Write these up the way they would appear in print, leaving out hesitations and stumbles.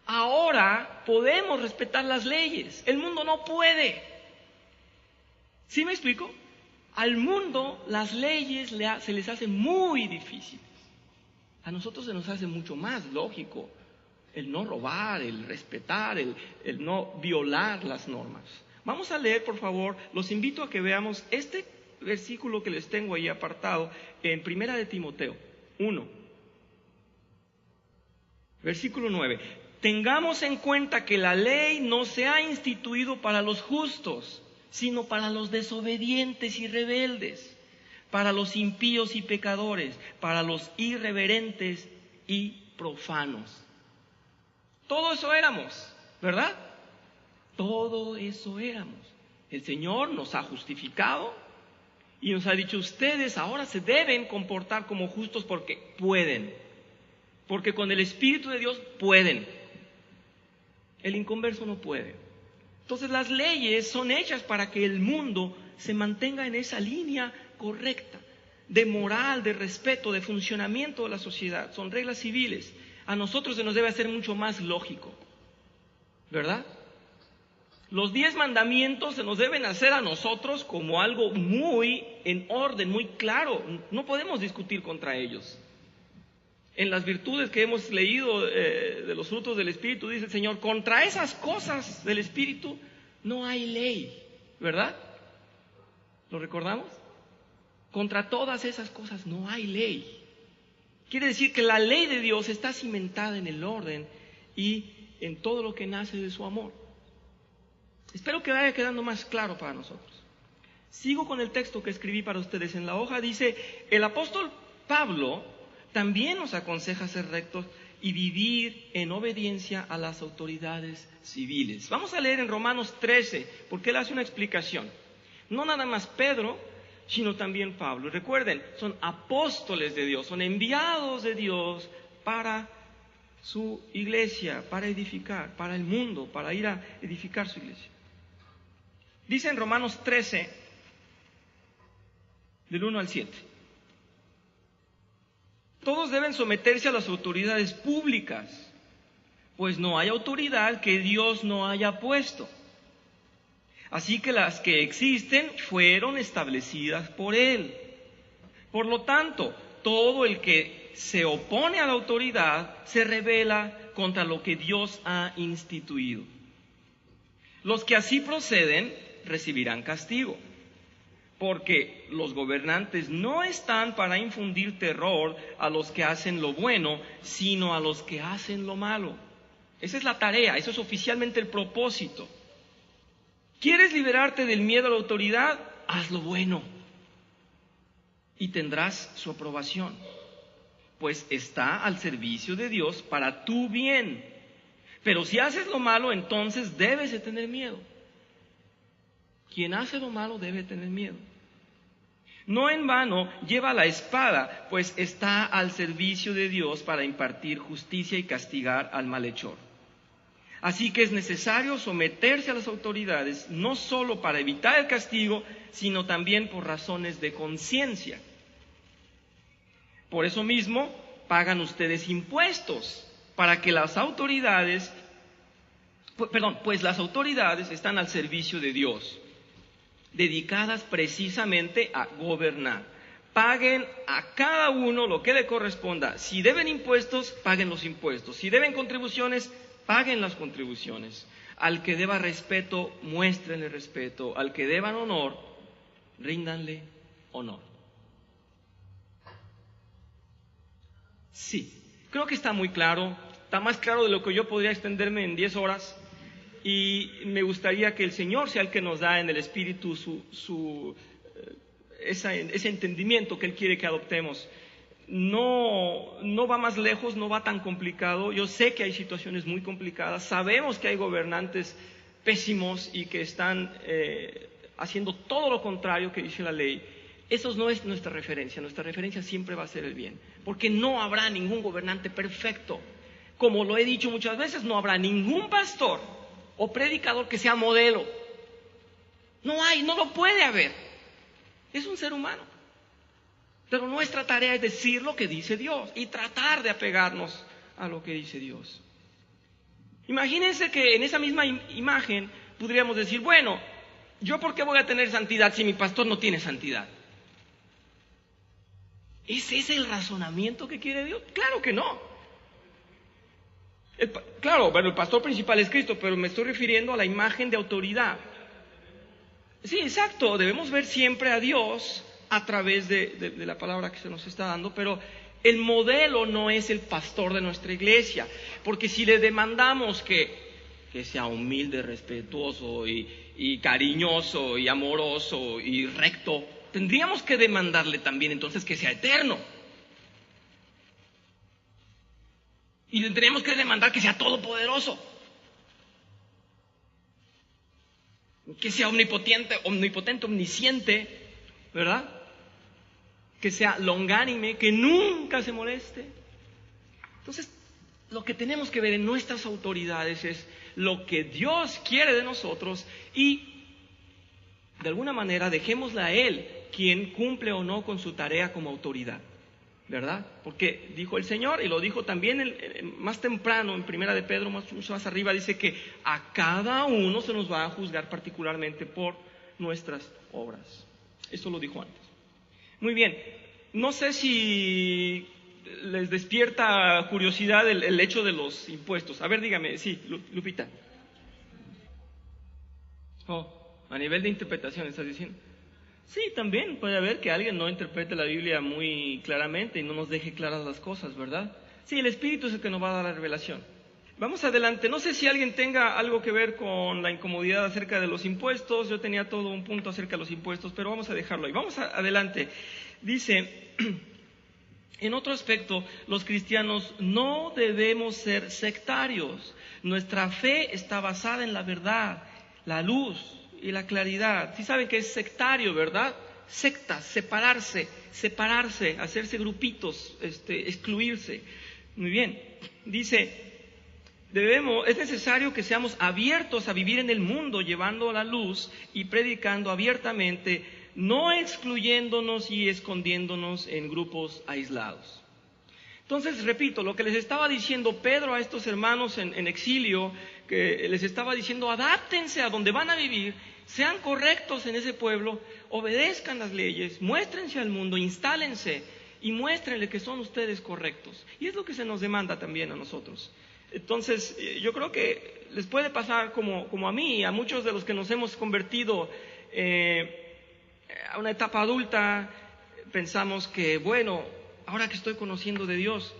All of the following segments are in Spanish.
ahora podemos respetar las leyes. El mundo no puede. ¿Sí me explico? Al mundo las leyes se les hace muy difíciles. A nosotros se nos hace mucho más lógico el no robar, el respetar, el no violar las normas. Vamos a leer, por favor, los invito a que veamos este versículo que les tengo ahí apartado en 1 de Timoteo 1, versículo 9. Tengamos en cuenta que la ley no se ha instituido para los justos, sino para los desobedientes y rebeldes, para los impíos y pecadores, para los irreverentes y profanos. Todo eso éramos, ¿verdad? Todo eso éramos. El Señor nos ha justificado y nos ha dicho, ustedes ahora se deben comportar como justos porque pueden, porque con el Espíritu de Dios pueden. El inconverso no puede. Entonces las leyes son hechas para que el mundo se mantenga en esa línea correcta, de moral, de respeto, de funcionamiento de la sociedad. Son reglas civiles. A nosotros se nos debe hacer mucho más lógico, ¿verdad? Los 10 mandamientos se nos deben hacer a nosotros como algo muy en orden, muy claro. No podemos discutir contra ellos. En las virtudes que hemos leído de los frutos del Espíritu, dice el Señor, contra esas cosas del Espíritu no hay ley, ¿verdad? ¿Lo recordamos? Contra todas esas cosas no hay ley. Quiere decir que la ley de Dios está cimentada en el orden y en todo lo que nace de su amor. Espero que vaya quedando más claro para nosotros. Sigo con el texto que escribí para ustedes en la hoja. Dice, el apóstol Pablo también nos aconseja ser rectos y vivir en obediencia a las autoridades civiles. Vamos a leer en Romanos 13, porque él hace una explicación. No nada más Pedro, sino también Pablo. Recuerden, son apóstoles de Dios, son enviados de Dios para su iglesia, para edificar, para el mundo, para ir a edificar su iglesia. Dice en Romanos 13, del 1 al 7. Todos deben someterse a las autoridades públicas, pues no hay autoridad que Dios no haya puesto. Así que las que existen fueron establecidas por Él. Por lo tanto, todo el que se opone a la autoridad se rebela contra lo que Dios ha instituido. Los que así proceden recibirán castigo, porque los gobernantes no están para infundir terror a los que hacen lo bueno, sino a los que hacen lo malo. Esa es la tarea, eso es oficialmente el propósito. ¿Quieres liberarte del miedo a la autoridad? Haz lo bueno y tendrás su aprobación, pues está al servicio de Dios para tu bien. Pero si haces lo malo, entonces debes de tener miedo. Quien hace lo malo debe tener miedo. No en vano lleva la espada, pues está al servicio de Dios para impartir justicia y castigar al malhechor. Así que es necesario someterse a las autoridades, no solo para evitar el castigo, sino también por razones de conciencia. Por eso mismo, pagan ustedes impuestos, para que las autoridades, pues las autoridades están al servicio de Dios, dedicadas precisamente a gobernar. Paguen a cada uno lo que le corresponda. Si deben impuestos, paguen los impuestos. Si deben contribuciones, paguen las contribuciones. Al que deba respeto, muéstrenle respeto. Al que deban honor, ríndanle honor. Sí, creo que está muy claro. Está más claro de lo que yo podría extenderme en 10 horas. Y me gustaría que el Señor sea el que nos da en el Espíritu ese entendimiento que Él quiere que adoptemos. No va más lejos, no va tan complicado. Yo sé que hay situaciones muy complicadas. Sabemos que hay gobernantes pésimos y que están haciendo todo lo contrario que dice la ley. Eso no es nuestra referencia. Nuestra referencia siempre va a ser el bien. Porque no habrá ningún gobernante perfecto. Como lo he dicho muchas veces, no habrá ningún pastor o predicador que sea modelo. No lo puede haber. Es un ser humano. Pero nuestra tarea es decir lo que dice Dios y tratar de apegarnos a lo que dice Dios. Imagínense que en esa misma imagen podríamos decir, bueno, ¿yo por qué voy a tener santidad si mi pastor no tiene santidad? ¿Ese es el razonamiento que quiere Dios? Claro que no. Claro, bueno, el pastor principal es Cristo, pero me estoy refiriendo a la imagen de autoridad. Sí, exacto, debemos ver siempre a Dios a través de la palabra que se nos está dando, pero el modelo no es el pastor de nuestra iglesia, porque si le demandamos que sea humilde, respetuoso y cariñoso y amoroso y recto, tendríamos que demandarle también entonces que sea eterno. Y le tenemos que demandar que sea todopoderoso, que sea omnipotente, omnisciente, ¿verdad? Que sea longánime, que nunca se moleste. Entonces, lo que tenemos que ver en nuestras autoridades es lo que Dios quiere de nosotros y, de alguna manera, dejémosle a Él quien cumple o no con su tarea como autoridad, ¿verdad? Porque dijo el Señor, y lo dijo también más temprano, en Primera de Pedro, mucho más arriba, dice que a cada uno se nos va a juzgar particularmente por nuestras obras. Eso lo dijo antes. Muy bien, no sé si les despierta curiosidad el hecho de los impuestos. A ver, dígame, sí, Lupita. A nivel de interpretación, ¿estás diciendo? Sí, también puede haber que alguien no interprete la Biblia muy claramente y no nos deje claras las cosas, ¿verdad? Sí, el Espíritu es el que nos va a dar la revelación. Vamos adelante. No sé si alguien tenga algo que ver con la incomodidad acerca de los impuestos. Yo tenía todo un punto acerca de los impuestos, pero vamos a dejarlo ahí. Vamos adelante. Dice, en otro aspecto, los cristianos no debemos ser sectarios. Nuestra fe está basada en la verdad, la luz y la claridad. Sí saben que es sectario, ¿verdad? Sectas, separarse, hacerse grupitos, excluirse. Muy bien. Dice, es necesario que seamos abiertos a vivir en el mundo, llevando la luz y predicando abiertamente, no excluyéndonos y escondiéndonos en grupos aislados. Entonces, repito, lo que les estaba diciendo Pedro a estos hermanos en exilio, que les estaba diciendo, adáptense a donde van a vivir, sean correctos en ese pueblo, obedezcan las leyes, muéstrense al mundo, instálense y muéstrenle que son ustedes correctos. Y es lo que se nos demanda también a nosotros. Entonces, yo creo que les puede pasar como a mí, a muchos de los que nos hemos convertido a una etapa adulta, pensamos que, bueno, ahora que estoy conociendo de Dios,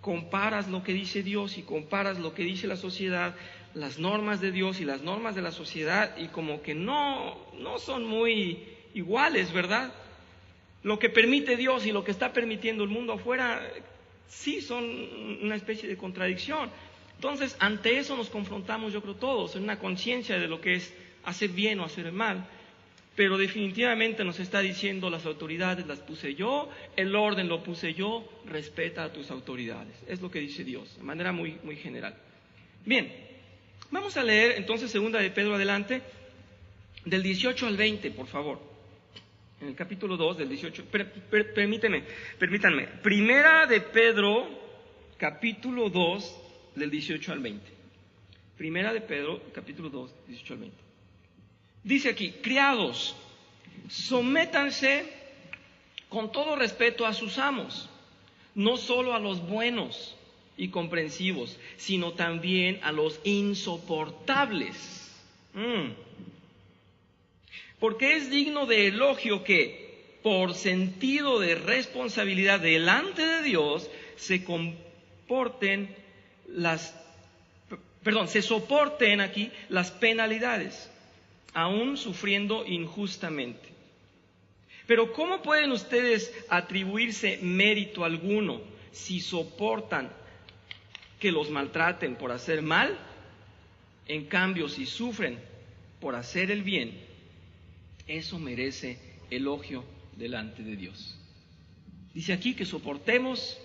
comparas lo que dice Dios y comparas lo que dice la sociedad, las normas de Dios y las normas de la sociedad, y como que no son muy iguales, ¿verdad? Lo que permite Dios y lo que está permitiendo el mundo afuera, sí son una especie de contradicción. Entonces, ante eso nos confrontamos, yo creo, todos, en una conciencia de lo que es hacer bien o hacer mal. Pero definitivamente nos está diciendo, las autoridades las puse yo, el orden lo puse yo, respeta a tus autoridades. Es lo que dice Dios, de manera muy, muy general. Bien, vamos a leer entonces segunda de Pedro adelante, del 18 al 20, por favor. En el capítulo 2, del 18, permítanme. Primera de Pedro, capítulo 2, del 18 al 20. Primera de Pedro, capítulo 2, 18 al 20. Dice aquí, criados, sométanse con todo respeto a sus amos, no solo a los buenos y comprensivos, sino también a los insoportables. Porque es digno de elogio que, por sentido de responsabilidad delante de Dios, se soporten aquí las penalidades, aún sufriendo injustamente. Pero ¿cómo pueden ustedes atribuirse mérito alguno si soportan que los maltraten por hacer mal? En cambio, si sufren por hacer el bien, eso merece elogio delante de Dios. Dice aquí que soportemos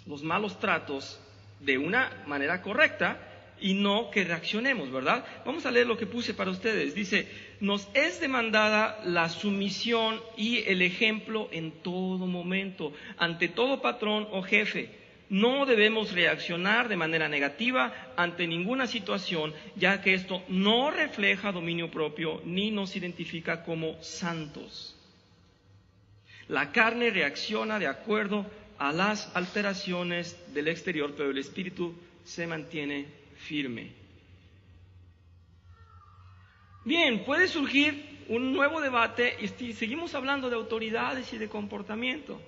los malos tratos de una manera correcta y no que reaccionemos, ¿verdad? Vamos a leer lo que puse para ustedes. Dice, nos es demandada la sumisión y el ejemplo en todo momento, ante todo patrón o jefe, No debemos reaccionar de manera negativa ante ninguna situación, ya que esto no refleja dominio propio ni nos identifica como santos. La carne reacciona de acuerdo a las alteraciones del exterior, pero el espíritu se mantiene firme. Bien, puede surgir un nuevo debate y seguimos hablando de autoridades y de comportamiento.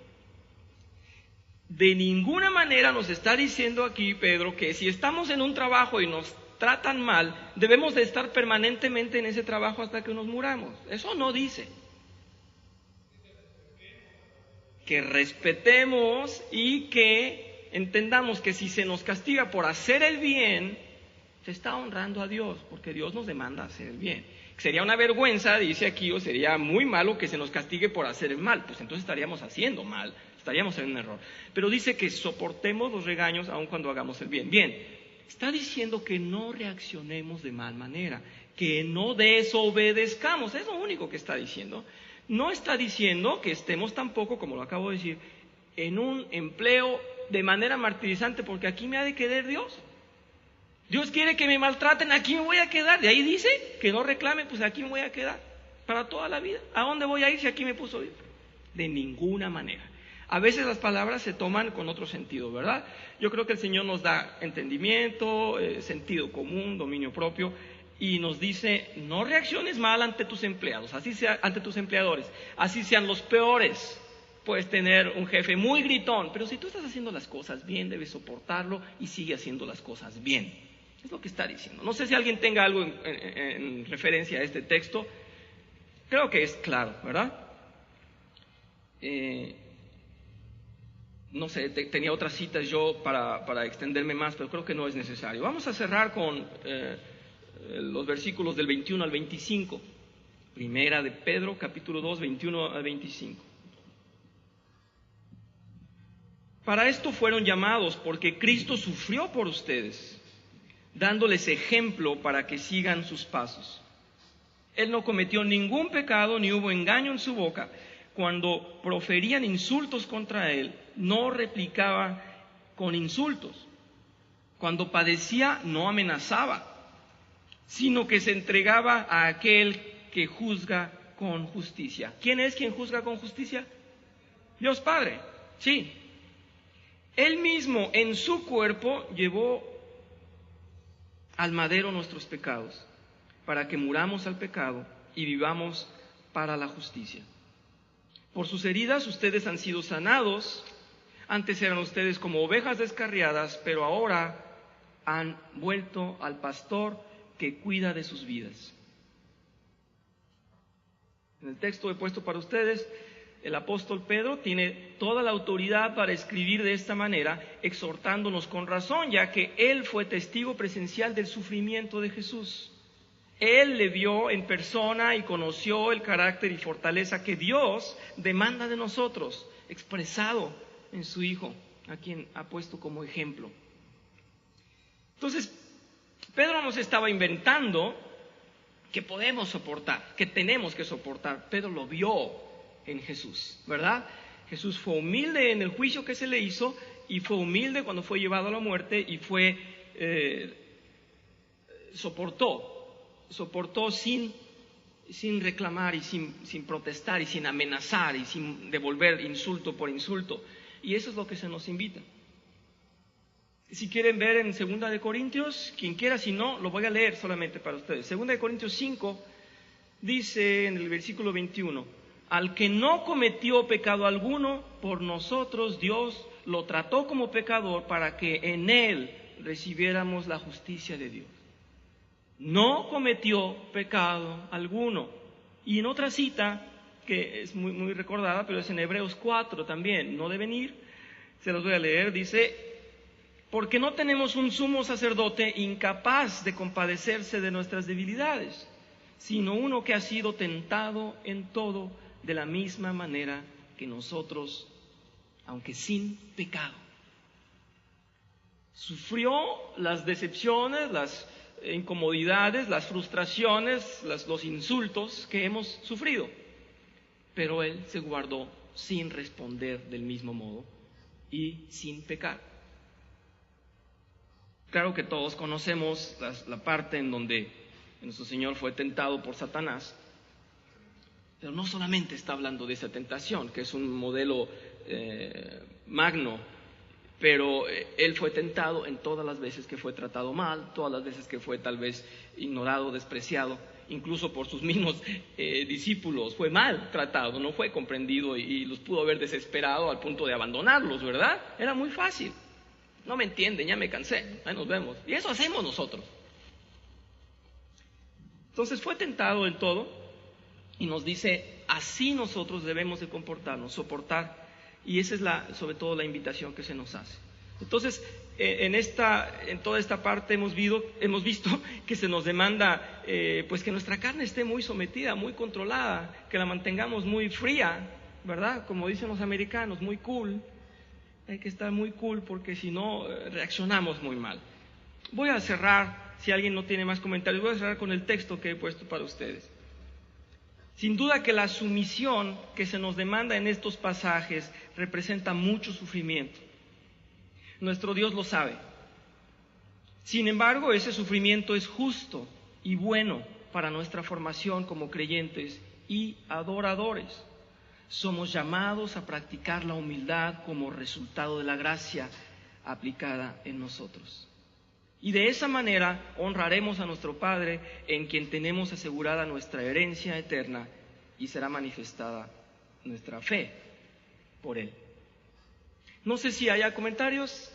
De ninguna manera nos está diciendo aquí Pedro que si estamos en un trabajo y nos tratan mal, debemos de estar permanentemente en ese trabajo hasta que nos muramos. Eso no dice. Que respetemos y que entendamos que si se nos castiga por hacer el bien, se está honrando a Dios, porque Dios nos demanda hacer el bien. Sería una vergüenza, dice aquí, o sería muy malo que se nos castigue por hacer el mal, pues entonces estaríamos haciendo mal, estaríamos en un error. Pero dice que soportemos los regaños aun cuando hagamos el bien. Bien, está diciendo que no reaccionemos de mal manera, que no desobedezcamos, es lo único que está diciendo. No está diciendo que estemos tampoco, como lo acabo de decir, en un empleo de manera martirizante, porque aquí me ha de querer Dios. Dios quiere que me maltraten, aquí me voy a quedar. De ahí dice que no reclame, pues aquí me voy a quedar para toda la vida. ¿A dónde voy a ir si aquí me puso Dios? De ninguna manera. A veces las palabras se toman con otro sentido, ¿verdad? Yo creo que el Señor nos da entendimiento, sentido común, dominio propio, y nos dice, no reacciones mal ante tus empleados, así sea, ante tus empleadores, así sean los peores. Puedes tener un jefe muy gritón, pero si tú estás haciendo las cosas bien, debes soportarlo y sigue haciendo las cosas bien. Es lo que está diciendo. No sé si alguien tenga algo en referencia a este texto. Creo que es claro, ¿verdad? No sé, tenía otras citas yo para extenderme más, pero creo que no es necesario. Vamos a cerrar con los versículos del 21 al 25. Primera de Pedro, capítulo 2, 21 al 25. Para esto fueron llamados, porque Cristo sufrió por ustedes, dándoles ejemplo para que sigan sus pasos. Él no cometió ningún pecado, ni hubo engaño en su boca. Cuando proferían insultos contra él, no replicaba con insultos. Cuando padecía, no amenazaba, sino que se entregaba a aquel que juzga con justicia. ¿Quién es quien juzga con justicia? Dios Padre, sí. Él mismo en su cuerpo llevó al madero nuestros pecados, para que muramos al pecado y vivamos para la justicia. Por sus heridas ustedes han sido sanados. Antes eran ustedes como ovejas descarriadas, pero ahora han vuelto al pastor que cuida de sus vidas. En el texto he puesto para ustedes, el apóstol Pedro tiene toda la autoridad para escribir de esta manera, exhortándonos con razón, ya que él fue testigo presencial del sufrimiento de Jesús. Él le vio en persona y conoció el carácter y fortaleza que Dios demanda de nosotros, expresado en su Hijo, a quien ha puesto como ejemplo. Entonces, Pedro nos estaba inventando que podemos soportar, que tenemos que soportar. Pedro lo vio en Jesús, ¿verdad? Jesús fue humilde en el juicio que se le hizo y fue humilde cuando fue llevado a la muerte y soportó sin reclamar y sin protestar y sin amenazar y sin devolver insulto por insulto. Y eso es lo que se nos invita. Si quieren ver en 2 de Corintios, quien quiera, si no, lo voy a leer solamente para ustedes. 2 de Corintios 5 dice en el versículo 21, al que no cometió pecado alguno, por nosotros Dios lo trató como pecador para que en él recibiéramos la justicia de Dios. No cometió pecado alguno. Y en otra cita, que es muy, muy recordada, pero es en Hebreos 4 también, no deben ir, se los voy a leer, dice, porque no tenemos un sumo sacerdote incapaz de compadecerse de nuestras debilidades, sino uno que ha sido tentado en todo de la misma manera que nosotros, aunque sin pecado. Sufrió las decepciones, las incomodidades, las frustraciones, los insultos que hemos sufrido, pero él se guardó sin responder del mismo modo y sin pecar. Claro que todos conocemos la parte en donde nuestro Señor fue tentado por Satanás, pero no solamente está hablando de esa tentación, que es un modelo magno, pero Él fue tentado en todas las veces que fue tratado mal, todas las veces que fue tal vez ignorado, despreciado, incluso por sus mismos discípulos, fue mal tratado, no fue comprendido y los pudo haber desesperado al punto de abandonarlos, ¿verdad? Era muy fácil. No me entienden, ya me cansé, ahí nos vemos. Y eso hacemos nosotros. Entonces fue tentado en todo y nos dice, así nosotros debemos de comportarnos, soportar. Y esa es sobre todo la invitación que se nos hace. Entonces, en toda esta parte hemos visto que se nos demanda pues que nuestra carne esté muy sometida, muy controlada, que la mantengamos muy fría, ¿verdad? Como dicen los americanos, muy cool. Hay que estar muy cool porque si no reaccionamos muy mal. Voy a cerrar, si alguien no tiene más comentarios, voy a cerrar con el texto que he puesto para ustedes. Sin duda que la sumisión que se nos demanda en estos pasajes representa mucho sufrimiento. Nuestro Dios lo sabe. Sin embargo, ese sufrimiento es justo y bueno para nuestra formación como creyentes y adoradores. Somos llamados a practicar la humildad como resultado de la gracia aplicada en nosotros. Y de esa manera honraremos a nuestro Padre, en quien tenemos asegurada nuestra herencia eterna, y será manifestada nuestra fe por Él. No sé si haya comentarios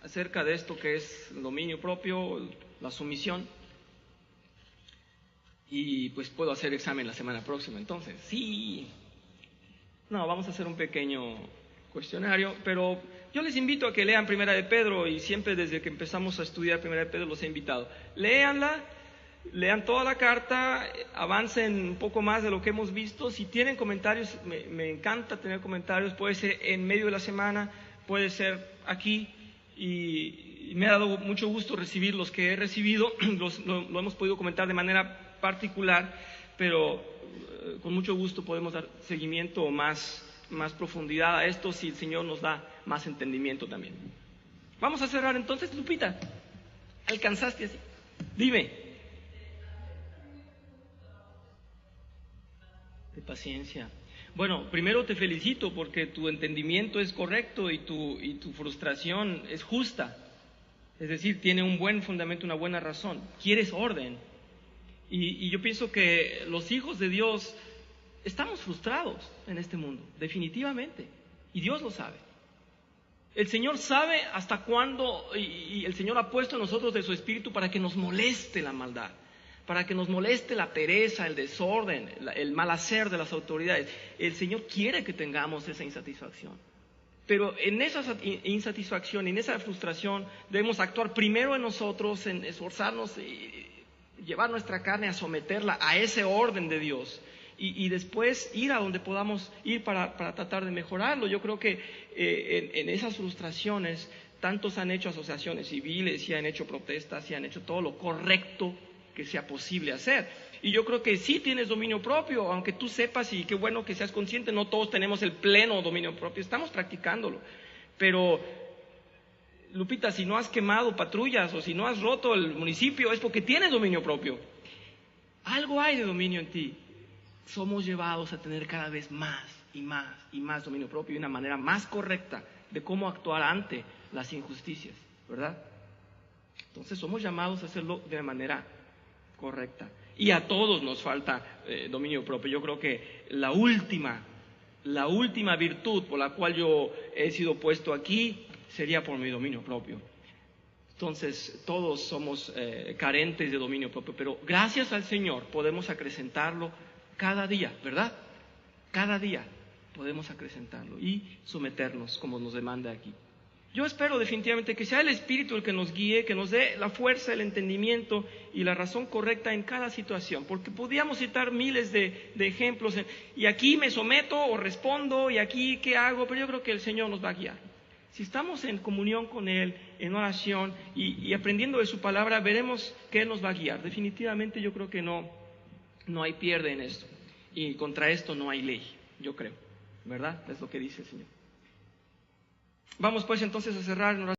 acerca de esto que es el dominio propio, la sumisión. Y pues puedo hacer examen la semana próxima, entonces, sí. No, vamos a hacer un pequeño cuestionario, pero yo les invito a que lean Primera de Pedro, y siempre desde que empezamos a estudiar Primera de Pedro los he invitado. Léanla, lean toda la carta, avancen un poco más de lo que hemos visto. Si tienen comentarios, me encanta tener comentarios, puede ser en medio de la semana, puede ser aquí, y me ha dado mucho gusto recibir los que he recibido, lo hemos podido comentar de manera particular, pero con mucho gusto podemos dar seguimiento o más profundidad a esto si el Señor nos da más entendimiento también. Vamos a cerrar entonces. Lupita, ¿alcanzaste así? Dime. De paciencia. Bueno, primero te felicito porque tu entendimiento es correcto y tu frustración es justa. Es decir, tiene un buen fundamento, una buena razón. Quieres orden. Y yo pienso que los hijos de Dios estamos frustrados en este mundo, definitivamente. Y Dios lo sabe. El Señor sabe hasta cuándo, y el Señor ha puesto en nosotros de su Espíritu para que nos moleste la maldad, para que nos moleste la pereza, el desorden, el mal hacer de las autoridades. El Señor quiere que tengamos esa insatisfacción. Pero en esa insatisfacción, en esa frustración, debemos actuar primero en nosotros, en esforzarnos y llevar nuestra carne a someterla a ese orden de Dios. Y después ir a donde podamos ir para tratar de mejorarlo. Yo creo que en esas frustraciones, tantos han hecho asociaciones civiles y han hecho protestas y han hecho todo lo correcto que sea posible hacer. Y yo creo que sí tienes dominio propio, aunque tú sepas, y qué bueno que seas consciente, no todos tenemos el pleno dominio propio, estamos practicándolo. Pero, Lupita, si no has quemado patrullas o si no has roto el municipio, es porque tienes dominio propio. Algo hay de dominio en ti. Somos llevados a tener cada vez más y más y más dominio propio y una manera más correcta de cómo actuar ante las injusticias, ¿verdad? Entonces somos llamados a hacerlo de manera correcta. Y a todos nos falta dominio propio. Yo creo que la última virtud por la cual yo he sido puesto aquí sería por mi dominio propio. Entonces todos somos carentes de dominio propio, pero gracias al Señor podemos acrecentarlo cada día, ¿verdad? Cada día podemos acrecentarlo y someternos como nos demanda aquí. Yo espero definitivamente que sea el Espíritu el que nos guíe, que nos dé la fuerza, el entendimiento y la razón correcta en cada situación, porque podríamos citar miles de ejemplos, y aquí me someto o respondo, y aquí qué hago, pero yo creo que el Señor nos va a guiar. Si estamos en comunión con Él, en oración y aprendiendo de su palabra, veremos que Él nos va a guiar. Definitivamente yo creo que no hay pierde en esto, y contra esto no hay ley, yo creo, ¿verdad? Es lo que dice el Señor. Vamos pues entonces a cerrar en oración.